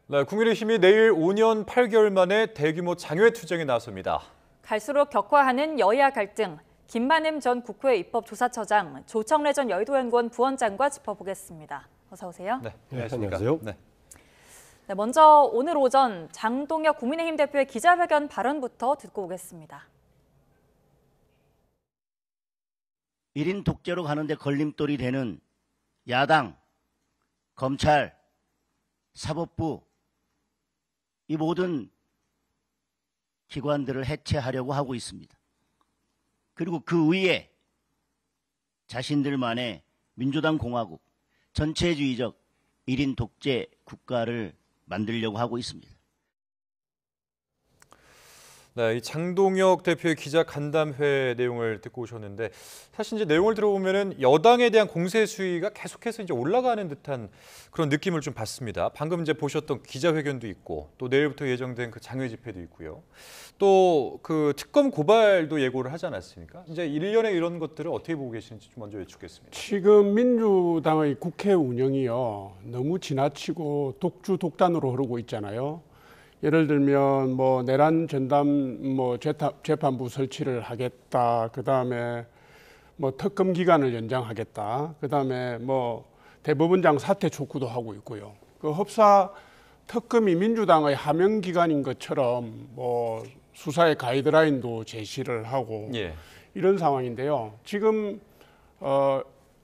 네, 국민의힘이 내일 5년 8개월 만에 대규모 장외투쟁에 나섭니다. 갈수록 격화하는 여야 갈등, 김만흠 전 국회 입법조사처장, 조청래 전 여의도연구원 부원장과 짚어보겠습니다. 어서 오세요. 네, 안녕하세요. 네. 네, 먼저 오늘 오전 장동혁 국민의힘 대표의 기자회견 발언부터 듣고 오겠습니다. 1인 독재로 가는데 걸림돌이 되는 야당, 검찰, 사법부 이 모든 기관들을 해체하려고 하고 있습니다. 그리고 그 위에 자신들만의 민주당 공화국, 전체주의적 1인 독재 국가를 만들려고 하고 있습니다. 네, 이 장동혁 대표의 기자 간담회 내용을 듣고 오셨는데 사실 이제 내용을 들어보면은 여당에 대한 공세 수위가 계속해서 이제 올라가는 듯한 그런 느낌을 좀 받습니다. 방금 이제 보셨던 기자회견도 있고 또 내일부터 예정된 그 장외 집회도 있고요. 또 그 특검 고발도 예고를 하지 않았습니까? 이제 일련의 이런 것들을 어떻게 보고 계시는지 좀 먼저 여쭙겠습니다. 지금 민주당의 국회 운영이요 너무 지나치고 독주 독단으로 흐르고 있잖아요. 예를 들면 뭐 내란 전담 뭐 재판부 설치를 하겠다. 그다음에 뭐 특검 기간을 연장하겠다. 그다음에 뭐 대법원장 사퇴 촉구도 하고 있고요. 그 흡사 특검이 민주당의 하명 기관인 것처럼 뭐 수사의 가이드라인도 제시를 하고 이런 상황인데요. 지금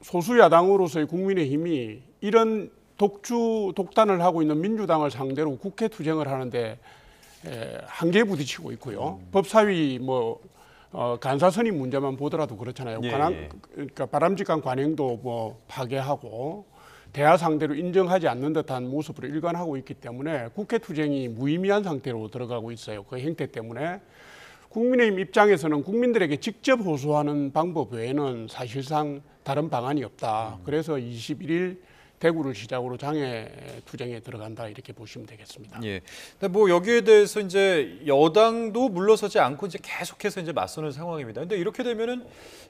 소수 야당으로서의 국민의힘이 이런 독주 독단을 하고 있는 민주당을 상대로 국회 투쟁을 하는데 한계에 부딪히고 있고요. 법사위 뭐 간사 선임 문제만 보더라도 그렇잖아요. 그러니까 바람직한 관행도 뭐 파괴하고 대화 상대로 인정하지 않는 듯한 모습으로 일관하고 있기 때문에 국회 투쟁이 무의미한 상태로 들어가고 있어요. 그 행태 때문에 국민의힘 입장에서는 국민들에게 직접 호소하는 방법 외에는 사실상 다른 방안이 없다. 그래서 21일 대구를 시작으로 장외 투쟁에 들어간다 이렇게 보시면 되겠습니다. 예. 근데 뭐 여기에 대해서 이제 여당도 물러서지 않고 이제 계속해서 이제 맞서는 상황입니다. 근데 이렇게 되면은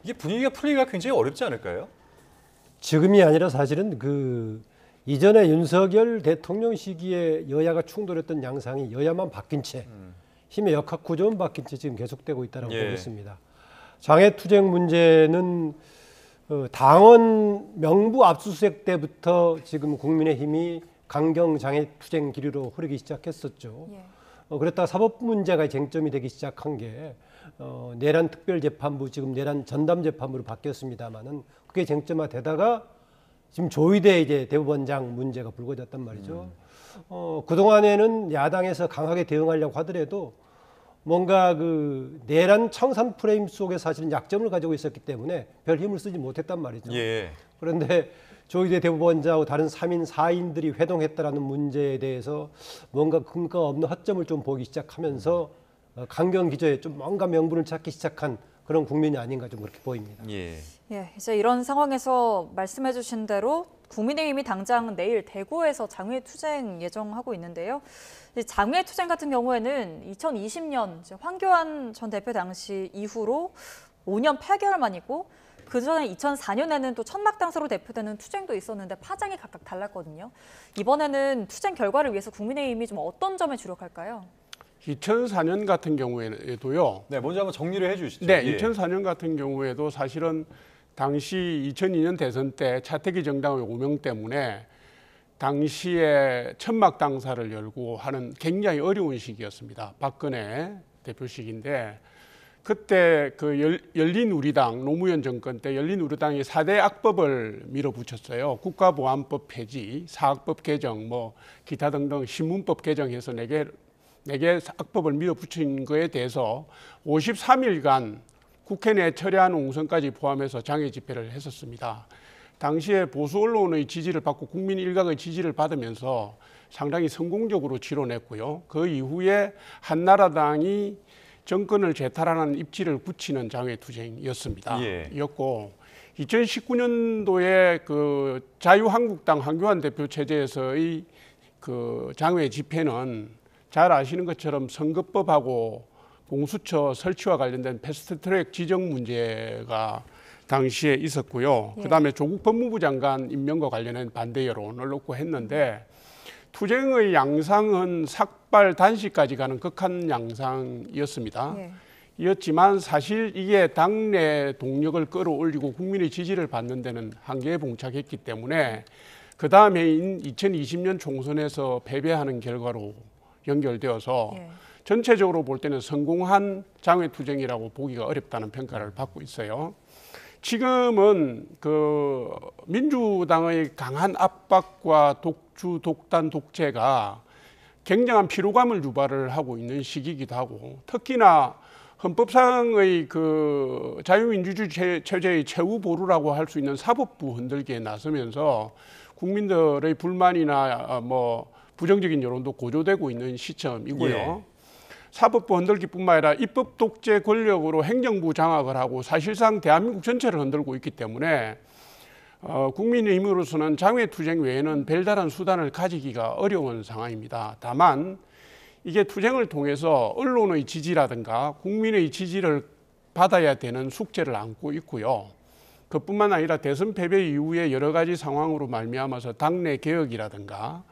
이게 분위기가 풀리기가 굉장히 어렵지 않을까요? 지금이 아니라 사실은 그 이전에 윤석열 대통령 시기에 여야가 충돌했던 양상이 여야만 바뀐 채 힘의 역학 구조만 바뀐 채 지금 계속되고 있다고 보겠습니다. 장외 투쟁 문제는 당원 명부 압수수색 때부터 지금 국민의힘이 강경 장외 투쟁 기류로 흐르기 시작했었죠. 그랬다가 사법 문제가 쟁점이 되기 시작한 게 내란 특별재판부 지금 내란 전담재판부로 바뀌었습니다만은 그게 쟁점화되다가 지금 조의대 이제 대법원장 문제가 불거졌단 말이죠. 그 동안에는 야당에서 강하게 대응하려고 하더라도 뭔가 그 내란 청산 프레임 속에 사실은 약점을 가지고 있었기 때문에 별 힘을 쓰지 못했단 말이죠. 그런데 조의대 대법원장하고 다른 3인 4인들이 회동했다라는 문제에 대해서 뭔가 근거 없는 허점을 좀 보기 시작하면서 강경 기조에 좀 뭔가 명분을 찾기 시작한 그런 국면이 아닌가 좀 그렇게 보입니다. 이제 이런 상황에서 말씀해주신 대로 국민의힘이 당장 내일 대구에서 장외 투쟁 예정하고 있는데요. 장외 투쟁 같은 경우에는 2020년 황교안 전 대표 당시 이후로 5년 8개월 만이고 그 전에 2004년에는 또 천막당사로 대표되는 투쟁도 있었는데 파장이 각각 달랐거든요. 이번에는 투쟁 결과를 위해서 국민의힘이 좀 어떤 점에 주력할까요? 2004년 같은 경우에도요. 네, 먼저 한번 정리를 해주시죠. 네, 2004년 같은 경우에도 사실은 당시 2002년 대선 때 차태기 정당의 오명 때문에 당시에 천막 당사를 열고 하는 굉장히 어려운 시기였습니다. 박근혜 대표 시기인데 그때 그 열린우리당 노무현 정권 때 열린우리당이 4대 악법을 밀어붙였어요. 국가보안법 폐지, 사학법 개정, 뭐 기타 등등 신문법 개정해서 4개 악법을 밀어붙인 거에 대해서 53일간 국회 내 철회한 옹성까지 포함해서 장외 집회를 했었습니다. 당시에 보수 언론의 지지를 받고 국민 일각의 지지를 받으면서 상당히 성공적으로 치러냈고요. 그 이후에 한나라당이 정권을 재탈하는 입지를 굳히는 장외 투쟁이었습니다. 였고 2019년도에 그 자유한국당 황교안 대표 체제에서의 그 장외 집회는 잘 아시는 것처럼 선거법하고 공수처 설치와 관련된 패스트트랙 지정 문제가 당시에 있었고요. 그다음에 조국 법무부 장관 임명과 관련한 반대 여론을 놓고 했는데 투쟁의 양상은 삭발 단시까지 가는 극한 양상이었습니다. 예. 이었지만 사실 이게 당내 동력을 끌어올리고 국민의 지지를 받는 데는 한계에 봉착했기 때문에 그 다음해인 2020년 총선에서 패배하는 결과로 연결되어서 예. 전체적으로 볼 때는 성공한 장외투쟁이라고 보기가 어렵다는 평가를 받고 있어요. 지금은 그 민주당의 강한 압박과 독주, 독단, 독재가 굉장한 피로감을 유발을 하고 있는 시기이기도 하고, 특히나 헌법상의 그 자유민주주의 체제의 최후 보루라고 할 수 있는 사법부 흔들기에 나서면서 국민들의 불만이나 뭐 부정적인 여론도 고조되고 있는 시점이고요. 예. 사법부 흔들기뿐만 아니라 입법 독재 권력으로 행정부 장악을 하고 사실상 대한민국 전체를 흔들고 있기 때문에 국민의힘으로서는 장외투쟁 외에는 별다른 수단을 가지기가 어려운 상황입니다. 다만 이게 투쟁을 통해서 언론의 지지라든가 국민의 지지를 받아야 되는 숙제를 안고 있고요. 그뿐만 아니라 대선 패배 이후에 여러 가지 상황으로 말미암아서 당내 개혁이라든가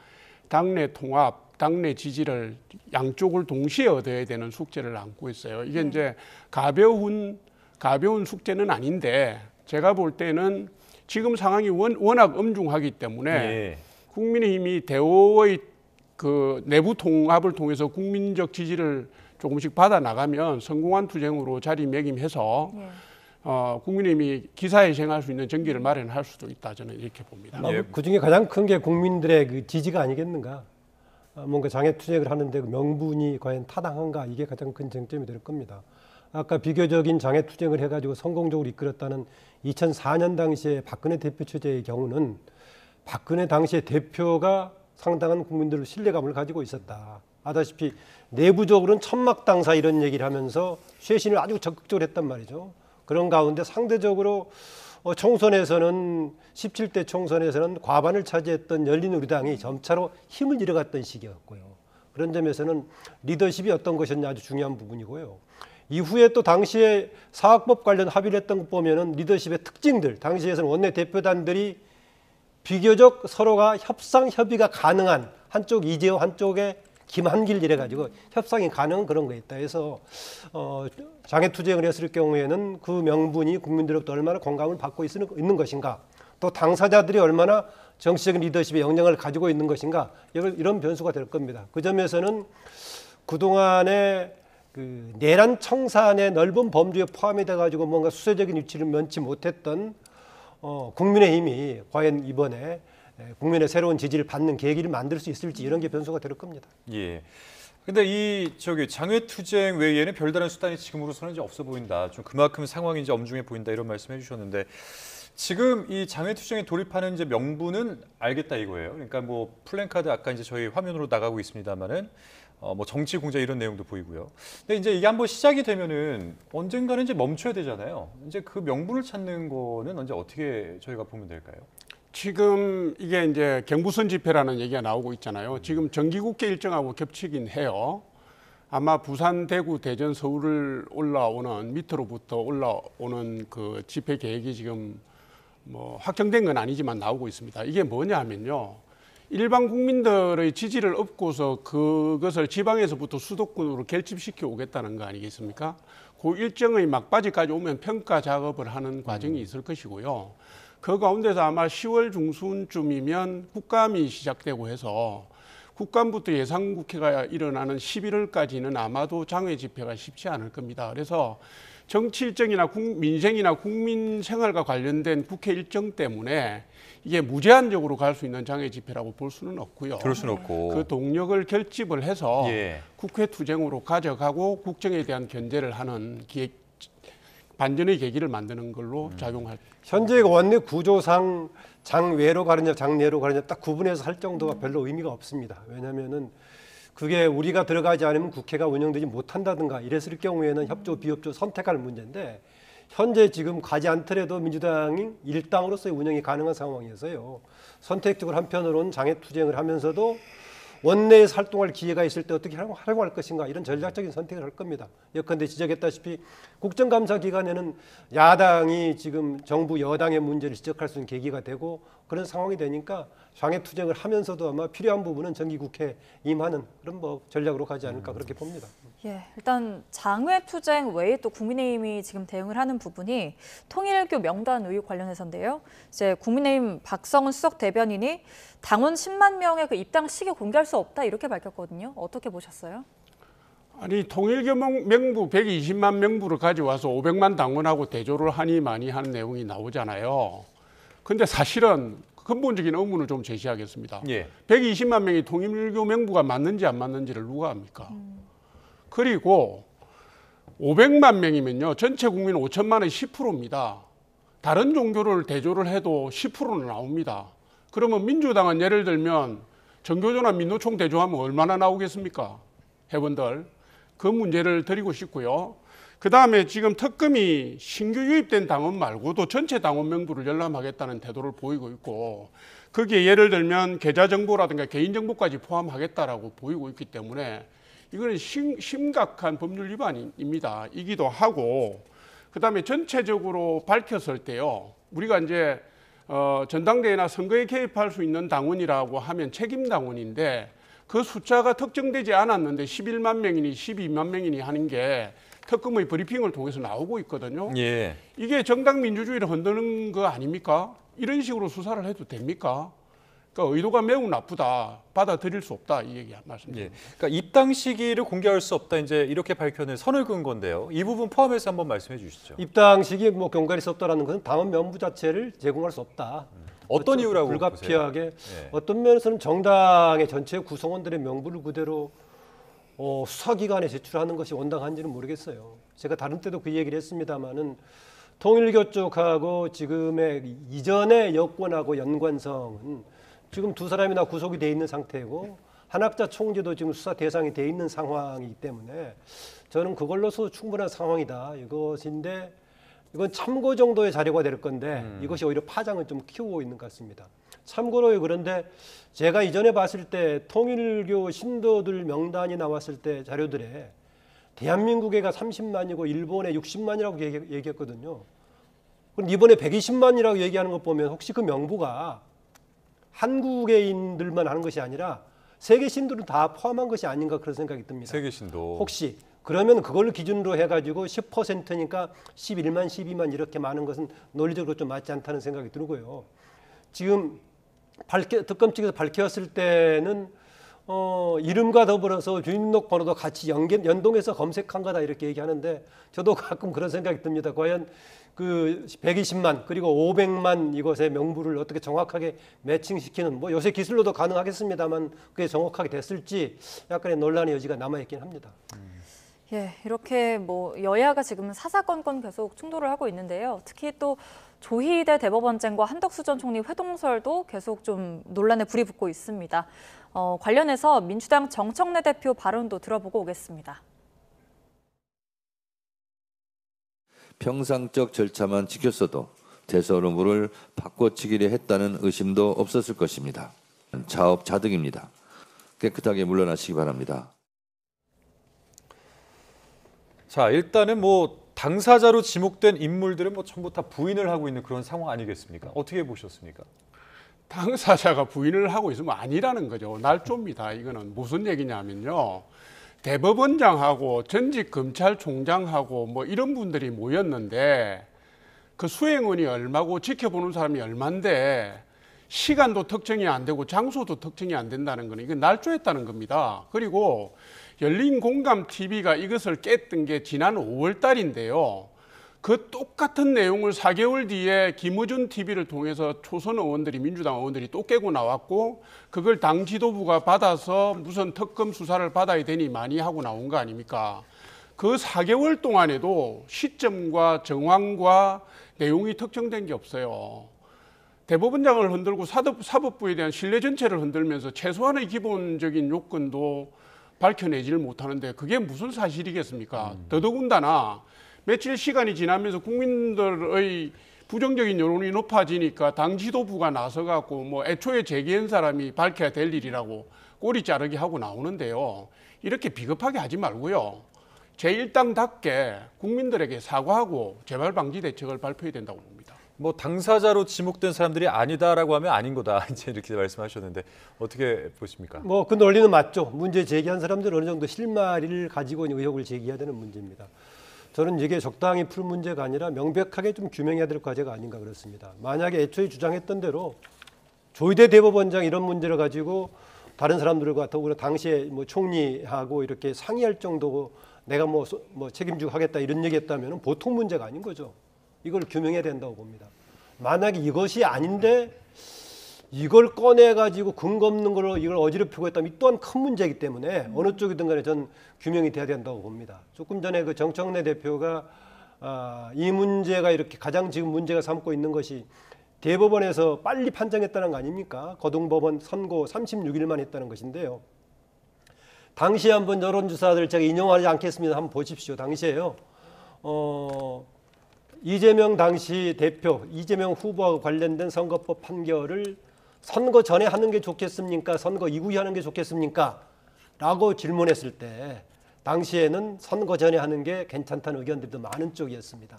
당내 통합, 당내 지지를 양쪽을 동시에 얻어야 되는 숙제를 안고 있어요. 이게 이제 가벼운 숙제는 아닌데, 제가 볼 때는 지금 상황이 워낙 엄중하기 때문에 예. 국민의힘이 대오의 그 내부 통합을 통해서 국민적 지지를 조금씩 받아 나가면 성공한 투쟁으로 자리매김해서 예. 국민의힘이 기사회생할 수 있는 전기를 마련할 수도 있다, 저는 이렇게 봅니다. 예. 그 중에 가장 큰 게 국민들의 그 지지가 아니겠는가. 뭔가 장애투쟁을 하는데 그 명분이 과연 타당한가, 이게 가장 큰 쟁점이 될 겁니다. 아까 비교적인 장애투쟁을 해가지고 성공적으로 이끌었다는 2004년 당시에 박근혜 대표 체제의 경우는 박근혜 당시의 대표가 상당한 국민들의 신뢰감을 가지고 있었다. 아다시피 내부적으로는 천막당사 이런 얘기를 하면서 쇄신을 아주 적극적으로 했단 말이죠. 그런 가운데 상대적으로 총선에서는 17대 총선에서는 과반을 차지했던 열린우리당이 점차로 힘을 잃어갔던 시기였고요. 그런 점에서는 리더십이 어떤 것이었냐 아주 중요한 부분이고요. 이후에 또 당시에 사학법 관련 합의를 했던 것 보면은 리더십의 특징들, 당시에서는 원내대표단들이 비교적 서로가 협상 협의가 가능한, 한쪽 이재호 한쪽에 김한길 이래가지고 협상이 가능한 그런 거 있다 해서 장애투쟁을 했을 경우에는 그 명분이 국민들로부터 얼마나 공감을 받고 있는 것인가, 또 당사자들이 얼마나 정치적인 리더십의 역량을 가지고 있는 것인가, 이런 변수가 될 겁니다. 그 점에서는 그동안에 그 내란 청산의 넓은 범주에 포함이 돼가지고 뭔가 수세적인 위치를 면치 못했던 국민의힘이 과연 이번에 국민의 새로운 지지를 받는 계기를 만들 수 있을지, 이런 게 변수가 될 겁니다. 예. 근데 이 장외투쟁 외에는 별다른 수단이 지금으로서는 이제 없어 보인다. 좀 그만큼 상황이 이제 엄중해 보인다, 이런 말씀해 주셨는데, 지금 이 장외투쟁에 돌입하는 이제 명분은 알겠다 이거예요. 그러니까 뭐 플랜카드 아까 이제 저희 화면으로 나가고 있습니다만은 뭐 정치 공작 이런 내용도 보이고요. 근데 이제 이게 한번 시작이 되면은 언젠가는 이제 멈춰야 되잖아요. 이제 그 명분을 찾는 거는 언제 어떻게 저희가 보면 될까요? 지금 이게 이제 경부선 집회라는 얘기가 나오고 있잖아요. 지금 정기국회 일정하고 겹치긴 해요. 아마 부산, 대구, 대전, 서울을 올라오는, 밑으로부터 올라오는 그 집회 계획이 지금 뭐 확정된 건 아니지만 나오고 있습니다. 이게 뭐냐 하면요, 일반 국민들의 지지를 얻고서 그것을 지방에서부터 수도권으로 결집시켜 오겠다는 거 아니겠습니까? 그 일정의 막바지까지 오면 평가 작업을 하는 과정이 있을 것이고요. 그 가운데서 아마 10월 중순쯤이면 국감이 시작되고 해서 국감부터 예상국회가 일어나는 11월까지는 아마도 장외 집회가 쉽지 않을 겁니다. 그래서 정치 일정이나 민생이나 국민 생활과 관련된 국회 일정 때문에 이게 무제한적으로 갈 수 있는 장외 집회라고 볼 수는 없고요. 그럴 수는 없고. 그 동력을 결집을 해서 예. 국회 투쟁으로 가져가고 국정에 대한 견제를 하는 반전의 계기를 만드는 걸로 작용할. 현재 원내 구조상 장외로 가느냐 장내로 가느냐 딱 구분해서 할 정도가 별로 의미가 없습니다. 왜냐하면은 그게 우리가 들어가지 않으면 국회가 운영되지 못한다든가 이랬을 경우에는 협조 비협조 선택할 문제인데, 현재 지금 가지 않더라도 민주당이 일당으로서의 운영이 가능한 상황이어서요. 선택적으로 한편으로는 장애투쟁을 하면서도 원내에 활동할 기회가 있을 때 어떻게 활용할 것인가 이런 전략적인 선택을 할 겁니다. 예컨대 지적했다시피 국정감사 기간에는 야당이 지금 정부 여당의 문제를 지적할 수 있는 계기가 되고 그런 상황이 되니까 장외투쟁을 하면서도 아마 필요한 부분은 정기국회에 임하는 그런 뭐 전략으로 가지 않을까 그렇게 봅니다. 예, 일단 장외투쟁 외에 또 국민의힘이 지금 대응을 하는 부분이 통일교 명단 의혹 관련해서인데요. 이제 국민의힘 박성훈 수석 대변인이 당원 10만 명의 그 입당 시기 공개할 수 없다 이렇게 밝혔거든요. 어떻게 보셨어요? 아니 통일교 명부 120만 명부를 가져와서 500만 당원하고 대조를 하니 많이 하는 내용이 나오잖아요. 근데 사실은 근본적인 의문을 좀 제시하겠습니다. 예. 120만 명이 통일교 명부가 맞는지 안 맞는지를 누가 압니까? 그리고 500만 명이면요. 전체 국민 5천만의 10%입니다. 다른 종교를 대조를 해도 10%는 나옵니다. 그러면 민주당은 예를 들면 정교조나 민노총 대조하면 얼마나 나오겠습니까? 회원들. 그 문제를 드리고 싶고요. 그다음에 지금 특검이 신규 유입된 당원 말고도 전체 당원 명부를 열람하겠다는 태도를 보이고 있고 거기에 예를 들면 계좌정보라든가 개인정보까지 포함하겠다라고 보이고 있기 때문에 이거는 심각한 법률 위반입니다. 이기도 하고 그다음에 전체적으로 밝혔을 때요. 우리가 이제 전당대회나 선거에 개입할 수 있는 당원이라고 하면 책임 당원인데 그 숫자가 특정되지 않았는데 11만 명이니 12만 명이니 하는 게 특검의 브리핑을 통해서 나오고 있거든요. 예. 이게 정당 민주주의를 흔드는 거 아닙니까? 이런 식으로 수사를 해도 됩니까? 그러니까 의도가 매우 나쁘다. 받아들일 수 없다. 이 얘기 말씀드립니다. 예. 그러니까 입당 시기를 공개할 수 없다. 이제 이렇게 밝혀낸 선을 그은 건데요. 이 부분 포함해서 한번 말씀해 주시죠. 입당 시기에 뭐 공개할 수 없다라는 것은 당원 명부 자체를 제공할 수 없다. 어떤 그렇죠. 이유라고 불가피하게 보세요? 예. 어떤 면에서는 정당의 전체 구성원들의 명부를 그대로 수사기관에 제출하는 것이 온당한지는 모르겠어요. 제가 다른 때도 그 얘기를 했습니다마는 통일교 쪽하고 지금의 이전의 여권하고 연관성은 지금 두 사람이나 구속이 돼 있는 상태고 한학자 총재도 지금 수사 대상이 돼 있는 상황이기 때문에 저는 그걸로서 충분한 상황이다 이것인데 이건 참고 정도의 자료가 될 건데 이것이 오히려 파장을 좀 키우고 있는 것 같습니다. 참고로 그런데 제가 이전에 봤을 때 통일교 신도들 명단이 나왔을 때 자료들에 대한민국에가 30만이고 일본에 60만이라고 얘기했거든요. 그럼 이번에 120만이라고 얘기하는 것 보면 혹시 그 명부가 한국인들만 하는 것이 아니라 세계 신도를 다 포함한 것이 아닌가 그런 생각이 듭니다. 세계 신도. 혹시 그러면 그걸 기준으로 해가지고 10%니까 11만, 12만 이렇게 많은 것은 논리적으로 좀 맞지 않다는 생각이 들고요. 지금 특검 측에서 밝혔을 때는 이름과 더불어서 주민등록번호도 같이 연동해서 검색한 거다 이렇게 얘기하는데 저도 가끔 그런 생각이 듭니다. 과연 그 120만 그리고 500만 이것의 명부를 어떻게 정확하게 매칭시키는 뭐 요새 기술로도 가능하겠습니다만 그게 정확하게 됐을지 약간의 논란의 여지가 남아있긴 합니다. 예, 이렇게 뭐 여야가 지금 사사건건 계속 충돌을 하고 있는데요. 특히 또 조희대 대법원장과 한덕수 전 총리 회동설도 계속 좀 논란에 불이 붙고 있습니다. 관련해서 민주당 정청래 대표 발언도 들어보고 오겠습니다. 평상적 절차만 지켰어도 대선 후보를 바꿔치기를 했다는 의심도 없었을 것입니다. 자업자득입니다. 깨끗하게 물러나시기 바랍니다. 자, 일단은 뭐 당사자로 지목된 인물들은 뭐 전부 다 부인을 하고 있는 그런 상황 아니겠습니까? 어떻게 보셨습니까? 당사자가 부인을 하고 있으면 아니라는 거죠. 날조입니다. 이거는 무슨 얘기냐면요. 대법원장하고 전직 검찰총장하고 뭐 이런 분들이 모였는데 그 수행원이 얼마고 지켜보는 사람이 얼만데 시간도 특정이 안 되고 장소도 특정이 안 된다는 거는 이건 날조했다는 겁니다. 그리고 열린공감TV가 이것을 깼던 게 지난 5월 달인데요. 그 똑같은 내용을 4개월 뒤에 김어준 TV를 통해서 초선 의원들이 민주당 의원들이 또 깨고 나왔고 그걸 당 지도부가 받아서 무슨 특검 수사를 받아야 되니 많이 하고 나온 거 아닙니까? 그 4개월 동안에도 시점과 정황과 내용이 특정된 게 없어요. 대법원장을 흔들고 사법부에 대한 신뢰 전체를 흔들면서 최소한의 기본적인 요건도 밝혀내지를 못하는데 그게 무슨 사실이겠습니까? 더더군다나 며칠 시간이 지나면서 국민들의 부정적인 여론이 높아지니까 당 지도부가 나서갖고 뭐 애초에 제기한 사람이 밝혀야 될 일이라고 꼬리 자르기 하고 나오는데요. 이렇게 비겁하게 하지 말고요. 제1당답게 국민들에게 사과하고 재발 방지 대책을 발표해야 된다고 봅니다. 뭐 당사자로 지목된 사람들이 아니다라고 하면 아닌 거다 이제 이렇게 말씀하셨는데 어떻게 보십니까? 뭐 그 논리는 맞죠. 문제 제기한 사람들은 어느 정도 실마리를 가지고 의혹을 제기해야 되는 문제입니다. 저는 이게 적당히 풀 문제가 아니라 명백하게 좀 규명해야 될 과제가 아닌가 그렇습니다. 만약에 애초에 주장했던 대로 조희대 대법원장 이런 문제를 가지고 다른 사람들과 더불어 당시에 뭐 총리하고 이렇게 상의할 정도고 내가 뭐 책임지고 하겠다 이런 얘기했다면 보통 문제가 아닌 거죠. 이걸 규명해야 된다고 봅니다. 만약에 이것이 아닌데 이걸 꺼내가지고 근거 없는 걸로 이걸 어지럽히고 했다면 이 또한 큰 문제이기 때문에 어느 쪽이든 간에 전 규명이 돼야 된다고 봅니다. 조금 전에 그 정청래 대표가 이 문제가 이렇게 가장 지금 문제가 삼고 있는 것이 대법원에서 빨리 판정했다는 거 아닙니까? 거동법원 선고 36일만 했다는 것인데요. 당시에 한번 여론조사들 제가 인용하지 않겠습니다. 한번 보십시오. 당시에요. 이재명 당시 대표, 이재명 후보와 관련된 선거법 판결을 선거 전에 하는 게 좋겠습니까? 선거 이후에 하는 게 좋겠습니까? 라고 질문했을 때 당시에는 선거 전에 하는 게 괜찮다는 의견들도 많은 쪽이었습니다.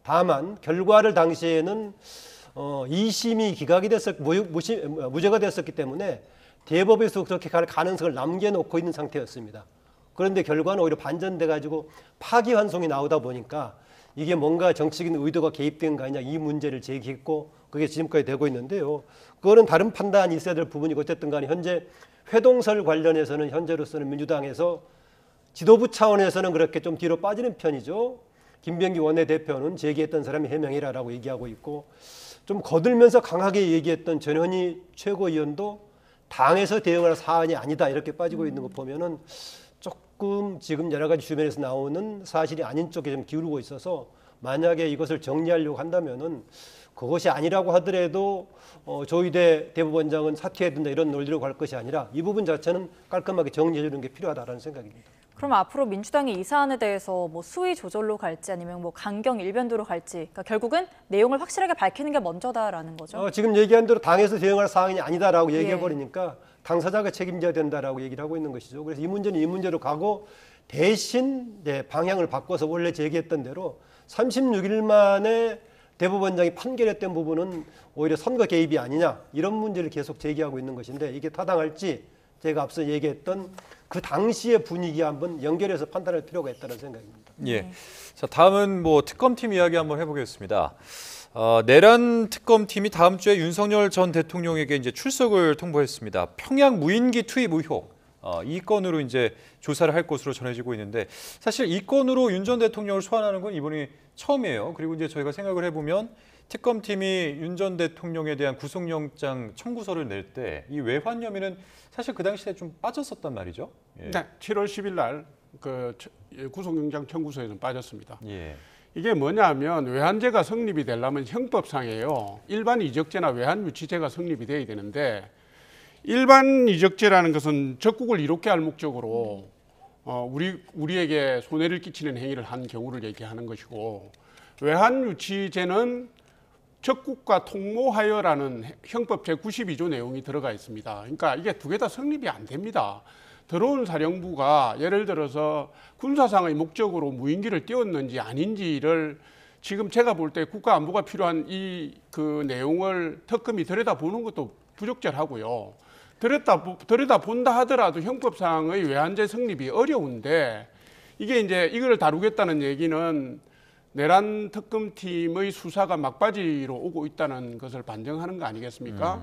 다만 결과를 당시에는 2심이 기각이 무죄가 됐었기 때문에 대법에서 그렇게 갈 가능성을 남겨놓고 있는 상태였습니다. 그런데 결과는 오히려 반전돼가지고 파기환송이 나오다 보니까 이게 뭔가 정치적인 의도가 개입된 거 아니냐 이 문제를 제기했고 그게 지금까지 되고 있는데요. 그거는 다른 판단이 있어야 될 부분이고 어쨌든 간에 현재 회동설 관련해서는 현재로서는 민주당에서 지도부 차원에서는 그렇게 좀 뒤로 빠지는 편이죠. 김병기 원내대표는 제기했던 사람이 해명이라고 얘기하고 있고 좀 거들면서 강하게 얘기했던 전현희 최고위원도 당에서 대응할 사안이 아니다 이렇게 빠지고 있는 거 보면은 조금 지금 여러 가지 주변에서 나오는 사실이 아닌 쪽에 좀 기울고 있어서 만약에 이것을 정리하려고 한다면은 그것이 아니라고 하더라도 조희대 대법원장은 사퇴해야 된다 이런 논리로 갈 것이 아니라 이 부분 자체는 깔끔하게 정리해 주는 게 필요하다는 생각입니다. 그럼 앞으로 민주당이 이 사안에 대해서 뭐 수위 조절로 갈지 아니면 뭐 강경 일변도로 갈지 그러니까 결국은 내용을 확실하게 밝히는 게 먼저다라는 거죠. 지금 얘기한 대로 당에서 대응할 사항이 아니다라고 얘기해 버리니까 당사자가 책임져야 된다라고 얘기를 하고 있는 것이죠. 그래서 이 문제는 이 문제로 가고 대신 방향을 바꿔서 원래 제기했던 대로 36일 만에 대법원장이 판결했던 부분은 오히려 선거 개입이 아니냐 이런 문제를 계속 제기하고 있는 것인데 이게 타당할지 제가 앞서 얘기했던 그 당시의 분위기 한번 연결해서 판단할 필요가 있다는 생각입니다. 예. 자, 다음은 뭐 특검팀 이야기 한번 해보겠습니다. 내란 특검팀이 다음 주에 윤석열 전 대통령에게 이제 출석을 통보했습니다. 평양 무인기 투입 의혹. 이 건으로 이제 조사를 할 것으로 전해지고 있는데 사실 이 건으로 윤 전 대통령을 소환하는 건 이번이 처음이에요. 그리고 이제 저희가 생각을 해보면 특검팀이 윤 전 대통령에 대한 구속영장 청구서를 낼 때 이 외환 혐의는 사실 그 당시에 좀 빠졌었단 말이죠. 예. 네, 7월 10일 날 그 구속영장 청구서에는 빠졌습니다. 예. 이게 뭐냐면 외환죄가 성립이 되려면 형법상에요. 일반 이적죄나 외환유치죄가 성립이 돼야 되는데 일반 이적죄라는 것은 적국을 이롭게 할 목적으로 우리에게 손해를 끼치는 행위를 한 경우를 얘기하는 것이고 외환유치죄는 적국과 통모하여라는 형법 제92조 내용이 들어가 있습니다. 그러니까 이게 두 개 다 성립이 안 됩니다. 들어온 사령부가 예를 들어서 군사상의 목적으로 무인기를 띄웠는지 아닌지를 지금 제가 볼 때 국가안보가 필요한 그 내용을 특검이 들여다보는 것도 부적절하고요. 들여다본다 하더라도 형법상의 외환죄 성립이 어려운데 이게 이제 이걸 다루겠다는 얘기는 내란 특검팀의 수사가 막바지로 오고 있다는 것을 반증하는 거 아니겠습니까?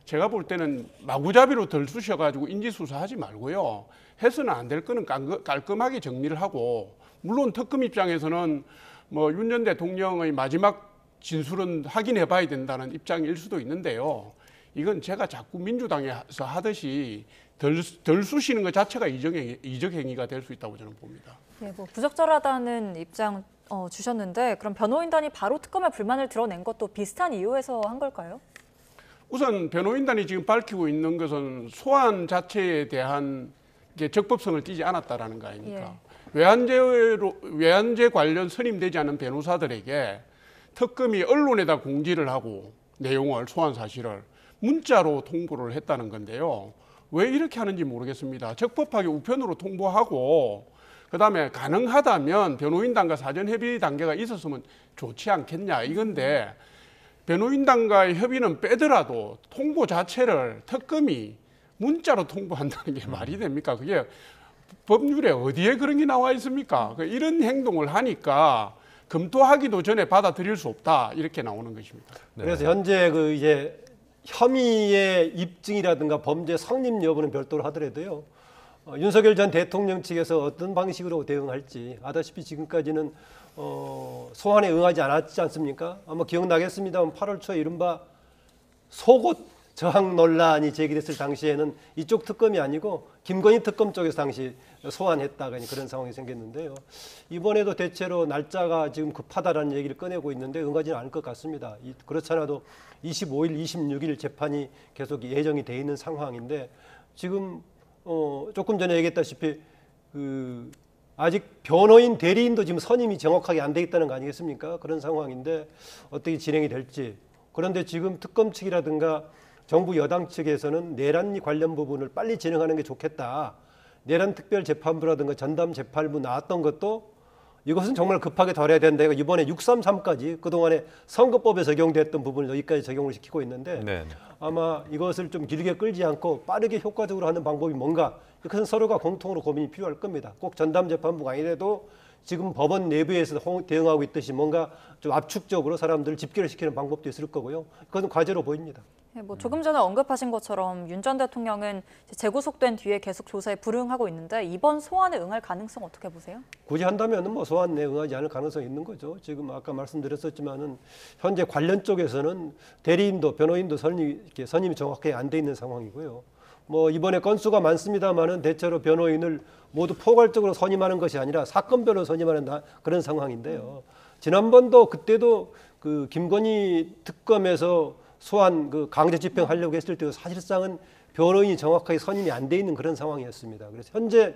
제가 볼 때는 마구잡이로 덜 쑤셔가지고 인지수사하지 말고요. 해서는 안 될 거는 깔끔하게 정리를 하고 물론 특검 입장에서는 뭐 윤 전 대통령의 마지막 진술은 확인해 봐야 된다는 입장일 수도 있는데요. 이건 제가 자꾸 민주당에서 하듯이 덜 쑤시는 것 자체가 이적 행위가 될 수 있다고 저는 봅니다. 네, 뭐 부적절하다는 입장 주셨는데 그럼 변호인단이 바로 특검에 불만을 드러낸 것도 비슷한 이유에서 한 걸까요? 우선 변호인단이 지금 밝히고 있는 것은 소환 자체에 대한 적법성을 띠지 않았다라는 거 아닙니까? 외환죄 관련 선임되지 않은 변호사들에게 특검이 언론에다 공지를 하고 내용을 소환 사실을 문자로 통보를 했다는 건데요. 왜 이렇게 하는지 모르겠습니다. 적법하게 우편으로 통보하고 그다음에 가능하다면 변호인단과 사전 협의 단계가 있었으면 좋지 않겠냐 이건데 변호인단과의 협의는 빼더라도 통보 자체를 특검이 문자로 통보한다는 게 말이 됩니까? 그게 법률에 어디에 그런 게 나와 있습니까? 이런 행동을 하니까 검토하기도 전에 받아들일 수 없다 이렇게 나오는 것입니다. 네. 그래서 현재 그 이제 혐의의 입증이라든가 범죄 성립 여부는 별도로 하더라도요. 윤석열 전 대통령 측에서 어떤 방식으로 대응할지 아다시피 지금까지는 소환에 응하지 않았지 않습니까? 아마 기억나겠습니다만 8월 초에 이른바 속옷 저항 논란이 제기됐을 당시에는 이쪽 특검이 아니고 김건희 특검 쪽에서 당시 소환했다가 그런 상황이 생겼는데요. 이번에도 대체로 날짜가 지금 급하다라는 얘기를 꺼내고 있는데 응하지는 않을 것 같습니다. 그렇지 않아도 25일, 26일 재판이 계속 예정이 돼 있는 상황인데 지금 조금 전에 얘기했다시피 아직 변호인 대리인도 지금 선임이 정확하게 안 돼 있다는 거 아니겠습니까? 그런 상황인데 어떻게 진행이 될지. 그런데 지금 특검 측이라든가 정부 여당 측에서는 내란 관련 부분을 빨리 진행하는 게 좋겠다. 내란 특별재판부라든가 전담 재판부 나왔던 것도 이것은 정말 급하게 다뤄야 된다. 이번에 633까지 그동안에 선거법에 적용됐던 부분을 여기까지 적용을 시키고 있는데 네. 아마 이것을 좀 길게 끌지 않고 빠르게 효과적으로 하는 방법이 뭔가 이것은 서로가 공통으로 고민이 필요할 겁니다. 꼭 전담 재판부가 아니라도 지금 법원 내부에서 대응하고 있듯이 뭔가 좀 압축적으로 사람들을 집결을 시키는 방법도 있을 거고요. 그건 과제로 보입니다. 뭐 조금 전에 언급하신 것처럼 윤 전 대통령은 재구속된 뒤에 계속 조사에 불응하고 있는데 이번 소환에 응할 가능성 어떻게 보세요? 굳이 한다면은 뭐 소환에 응하지 않을 가능성이 있는 거죠. 지금 아까 말씀드렸었지만은 현재 관련 쪽에서는 대리인도 변호인도 선임이 정확하게 안 돼 있는 상황이고요. 뭐 이번에 건수가 많습니다만은 대체로 변호인을 모두 포괄적으로 선임하는 것이 아니라 사건별로 선임하는 그런 상황인데요. 지난번도 그때도 그 김건희 특검에서 소환 강제 집행하려고 했을 때도 사실상은 변호인이 정확하게 선임이 안 돼 있는 그런 상황이었습니다. 그래서 현재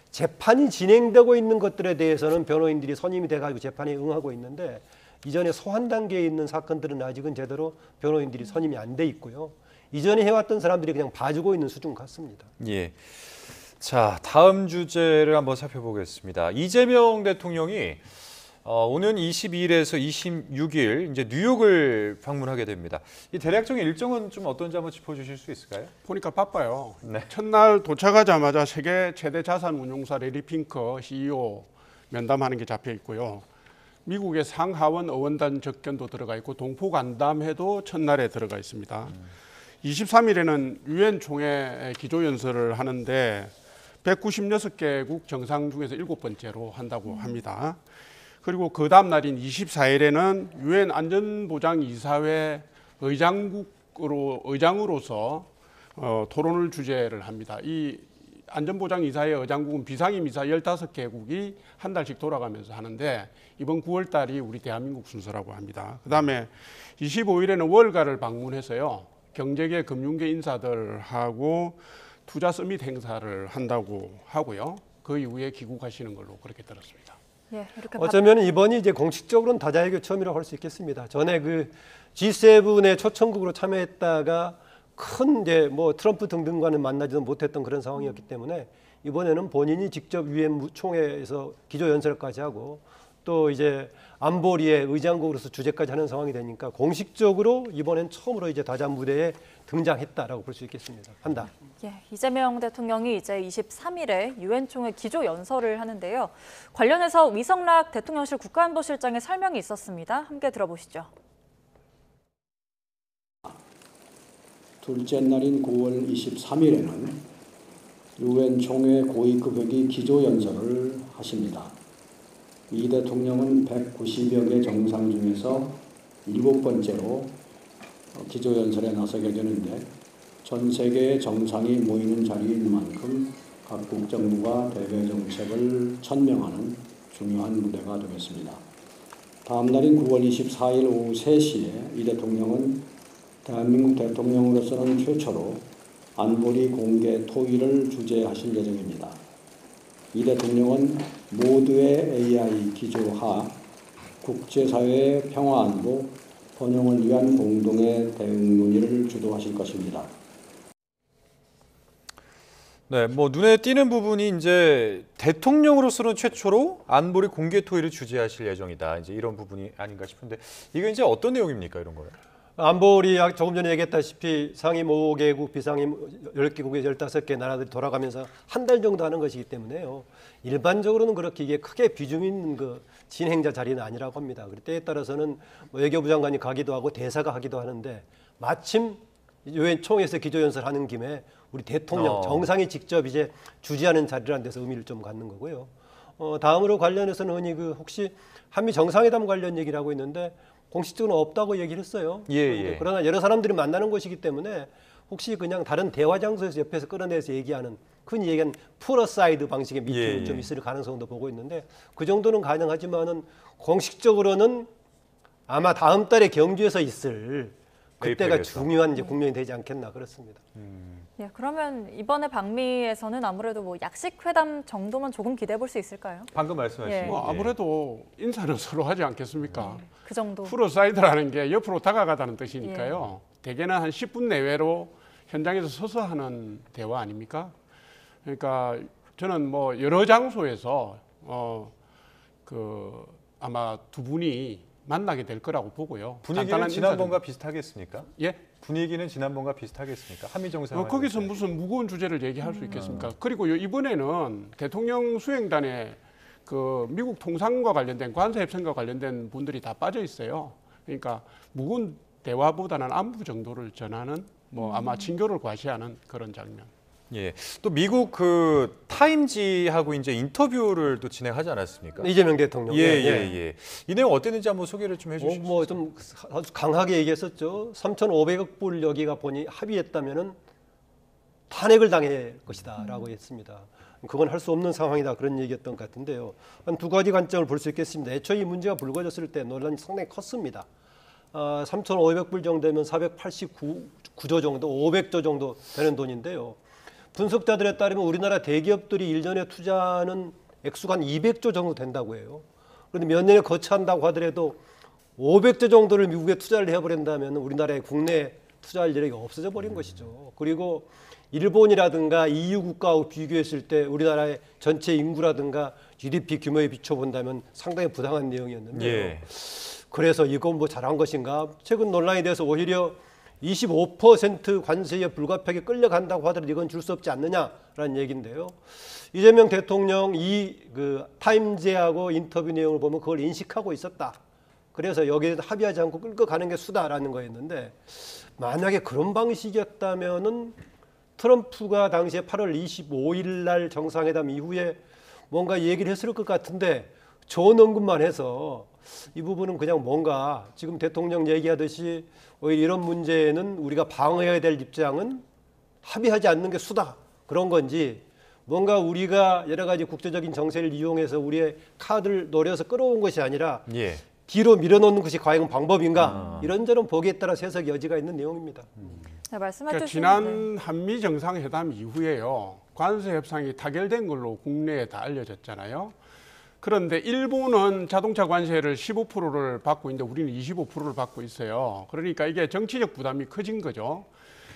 재판이 진행되고 있는 것들에 대해서는 변호인들이 선임이 돼가지고 재판에 응하고 있는데 이전에 소환 단계에 있는 사건들은 아직은 제대로 변호인들이 선임이 안 돼 있고요. 이전에 해왔던 사람들이 그냥 봐주고 있는 수준 같습니다. 예. 자, 다음 주제를 한번 살펴보겠습니다. 이재명 대통령이 오는 22일에서 26일 이제 뉴욕을 방문하게 됩니다. 이 대략적인 일정은 좀 어떤지 한번 짚어주실 수 있을까요? 보니까 바빠요. 네. 첫날 도착하자마자 세계 최대 자산운용사 레리 핑커 CEO 면담하는 게 잡혀 있고요. 미국의 상하원 의원단 접견도 들어가 있고 동포 간담회도 첫날에 들어가 있습니다. 23일에는 유엔 총회 기조연설을 하는데 196개국 정상 중에서 7번째로 한다고 합니다. 그리고 그 다음 날인 24일에는 유엔 안전보장이사회 의장으로서 토론을 주재를 합니다. 이 안전보장이사회 의장국은 비상임이사 15개국이 한 달씩 돌아가면서 하는데 이번 9월 달이 우리 대한민국 순서라고 합니다. 그 다음에 25일에는 월가를 방문해서요. 경제계, 금융계 인사들하고 투자 서밋 행사를 한다고 하고요. 그 이후에 귀국하시는 걸로 그렇게 들었습니다. 예, 이렇게 어쩌면 이번이 이제 공식적으로는 다자외교 처음이라고 할 수 있겠습니다. 전에 그 G7의 초청국으로 참여했다가 큰 이제 뭐 트럼프 등등과는 만나지도 못했던 그런 상황이었기 때문에 이번에는 본인이 직접 유엔 총회에서 기조 연설까지 하고 또 이제 안보리의 의장국으로서 주재까지 하는 상황이 되니까 공식적으로 이번엔 처음으로 이제 다자 무대에 등장했다라고 볼 수 있겠습니다. 한다. 예, 이재명 대통령이 이제 23일에 유엔 총회 기조 연설을 하는데요. 관련해서 위성락 대통령실 국가안보실장의 설명이 있었습니다. 함께 들어보시죠. 둘째 날인 9월 23일에는 유엔 총회 고위급여기 기조 연설을 하십니다. 이 대통령은 190여 개 정상 중에서 7번째로 기조연설에 나서게 되는데 전 세계의 정상이 모이는 자리인 만큼 각국 정부가 대외 정책을 천명하는 중요한 무대가 되겠습니다. 다음 날인 9월 24일 오후 3시에 이 대통령은 대한민국 대통령으로서는 최초로 안보리 공개 토의를 주재하실 예정입니다. 이 대통령은 모두의 AI 기조하 국제사회의 평화안보 번영을 위한 공동의 대응 논의를 주도하실 것입니다. 네, 뭐 눈에 띄는 부분이 이제 대통령으로서는 최초로 안보리 공개 토의를 주재하실 예정이다. 이제 이런 부분이 아닌가 싶은데 이게 이제 어떤 내용입니까, 이런 거요? 안보리 조금 전에 얘기했다시피 상임 5개국, 비상임 10개국의 15개 나라들이 돌아가면서 한 달 정도 하는 것이기 때문에요. 일반적으로는 그렇게 이게 크게 비중 있는 그 진행자 자리는 아니라고 합니다. 그럴 때에 따라서는 뭐 외교부 장관이 가기도 하고 대사가 하기도 하는데 마침 유엔 총회에서 기조연설하는 김에 우리 대통령 정상이 직접 이제 주재하는 자리라는 데서 의미를 좀 갖는 거고요. 다음으로 관련해서는 흔히 그 혹시 한미 정상회담 관련 얘기를 하고 있는데 공식적으로 없다고 얘기를 했어요. 예. 그러나 여러 사람들이 만나는 곳이기 때문에 혹시 그냥 다른 대화 장소에서 옆에서 끌어내서 얘기하는 흔히 얘기하는 풀어사이드 방식의 미팅이 좀 있을 가능성도 보고 있는데 그 정도는 가능하지만은 공식적으로는 아마 다음 달에 경주에서 있을 그때가 APEC에서. 중요한 이제 국면이 되지 않겠나 그렇습니다. 예, 그러면 이번에 방미에서는 아무래도 뭐 약식 회담 정도만 조금 기대해 볼 수 있을까요? 방금 말씀하신 예. 뭐 아무래도 인사는 서로 하지 않겠습니까? 그 정도. 프로사이드라는 게 옆으로 다가가다는 뜻이니까요. 대개는 한 10분 내외로 현장에서 서서 하는 대화 아닙니까? 그러니까 저는 뭐 여러 장소에서 아마 두 분이 만나게 될 거라고 보고요. 분위기는 간단한 지난번과 비슷하겠습니까? 예? 분위기는 지난번과 비슷하겠습니까? 한미 정상회담. 거기서 무슨 무거운 주제를 얘기할 수 있겠습니까? 그리고 이번에는 대통령 수행단에 그 미국 통상과 관련된 관세 협상과 관련된 분들이 다 빠져 있어요. 그러니까 무거운 대화보다는 안부 정도를 전하는 뭐 아마 친교를 과시하는 그런 장면. 예. 또 미국 그 타임지하고 이제 인터뷰를 또 진행하지 않았습니까? 이재명 대통령. 예. 이 내용 어땠는지 한번 소개를 좀 해주시죠. 뭐좀 아주 강하게 얘기했었죠. 3,500억 불 여기가 보니 합의했다면은 탄핵을 당할 것이다라고 했습니다. 그건 할 수 없는 상황이다 그런 얘기였던 것 같은데요. 한 두 가지 관점을 볼 수 있겠습니다. 애초에 이 문제가 불거졌을 때 논란이 상당히 컸습니다. 3,500불 정도면 489조 정도, 500조 정도 되는 돈인데요. 분석자들에 따르면 우리나라 대기업들이 1년에 투자하는 액수가 한 200조 정도 된다고 해요. 그런데 몇 년에 거쳐한다고 하더라도 500조 정도를 미국에 투자를 해버린다면 우리나라의 국내 투자할 여력이 없어져 버린 것이죠. 그리고 일본이라든가 EU 국가하고 비교했을 때 우리나라의 전체 인구라든가 GDP 규모에 비춰본다면 상당히 부당한 내용이었는데요. 예. 그래서 이건 뭐 잘한 것인가? 최근 논란에 대해서 오히려 25% 관세에 불가피하게 끌려간다고 하더라도 이건 줄 수 없지 않느냐라는 얘기인데요. 이재명 대통령 그 타임즈하고 인터뷰 내용을 보면 그걸 인식하고 있었다. 그래서 여기에 합의하지 않고 끌고 가는 게 수다라는 거였는데 만약에 그런 방식이었다면은 트럼프가 당시에 8월 25일 날 정상회담 이후에 뭔가 얘기를 했을 것 같은데 좋은 언급만 해서 이 부분은 그냥 뭔가 지금 대통령 얘기하듯이 오히려 이런 문제는 우리가 방어해야 될 입장은 합의하지 않는 게 수다 그런 건지 뭔가 우리가 여러 가지 국제적인 정세를 이용해서 우리의 카드를 노려서 끌어온 것이 아니라 예. 뒤로 밀어놓는 것이 과연 방법인가 이런저런 보기에 따라 해석 여지가 있는 내용입니다. 네, 말씀하셨듯이 그러니까 지난 한미 정상회담 이후에요. 관세 협상이 타결된 걸로 국내에 다 알려졌잖아요. 그런데 일본은 자동차 관세를 15%를 받고 있는데 우리는 25%를 받고 있어요. 그러니까 이게 정치적 부담이 커진 거죠.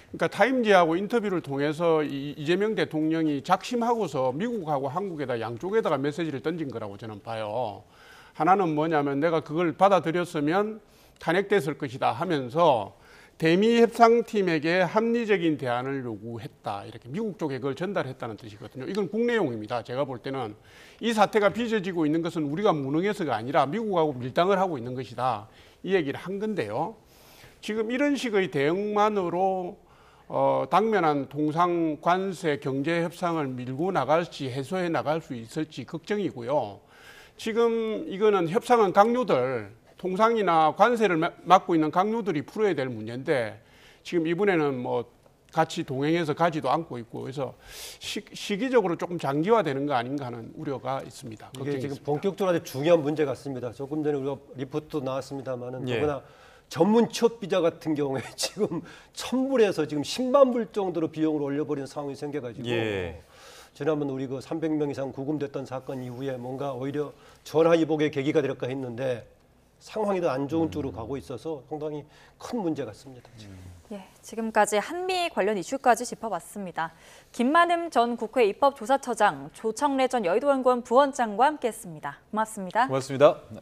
그러니까 타임지하고 인터뷰를 통해서 이재명 대통령이 작심하고서 미국하고 한국에다 양쪽에다가 메시지를 던진 거라고 저는 봐요. 하나는 뭐냐면 내가 그걸 받아들였으면 탄핵됐을 것이다 하면서 대미 협상팀에게 합리적인 대안을 요구했다. 이렇게 미국 쪽에 그걸 전달했다는 뜻이거든요. 이건 국내용입니다. 제가 볼 때는 이 사태가 빚어지고 있는 것은 우리가 무능해서가 아니라 미국하고 밀당을 하고 있는 것이다. 이 얘기를 한 건데요. 지금 이런 식의 대응만으로 당면한 통상 관세 경제 협상을 밀고 나갈지 해소해 나갈 수 있을지 걱정이고요. 지금 이거는 협상은 강요들 통상이나 관세를 맡고 있는 강요들이 풀어야 될 문제인데 지금 이번에는 뭐 같이 동행해서 가지도 않고 있고 그래서 시기적으로 조금 장기화되는 거 아닌가 하는 우려가 있습니다. 이게 지금 있습니다. 본격적으로 아주 중요한 문제 같습니다. 조금 전에 우리가 리포트도 나왔습니다만은 예. 더구나 전문 취업 비자 같은 경우에 지금 1,000불에서 지금 10만 불 정도로 비용을 올려버리는 상황이 생겨가지고 예. 지난번 우리 그 300명 이상 구금됐던 사건 이후에 뭔가 오히려 전화위복의 계기가 될까 했는데 상황이 더 안 좋은 쪽으로 가고 있어서 상당히 큰 문제 같습니다. 지금. 예, 지금까지 한미 관련 이슈까지 짚어봤습니다. 김만흠 전 국회 입법조사처장, 조청래 전 여의도연구원 부원장과 함께했습니다. 고맙습니다. 고맙습니다. 네.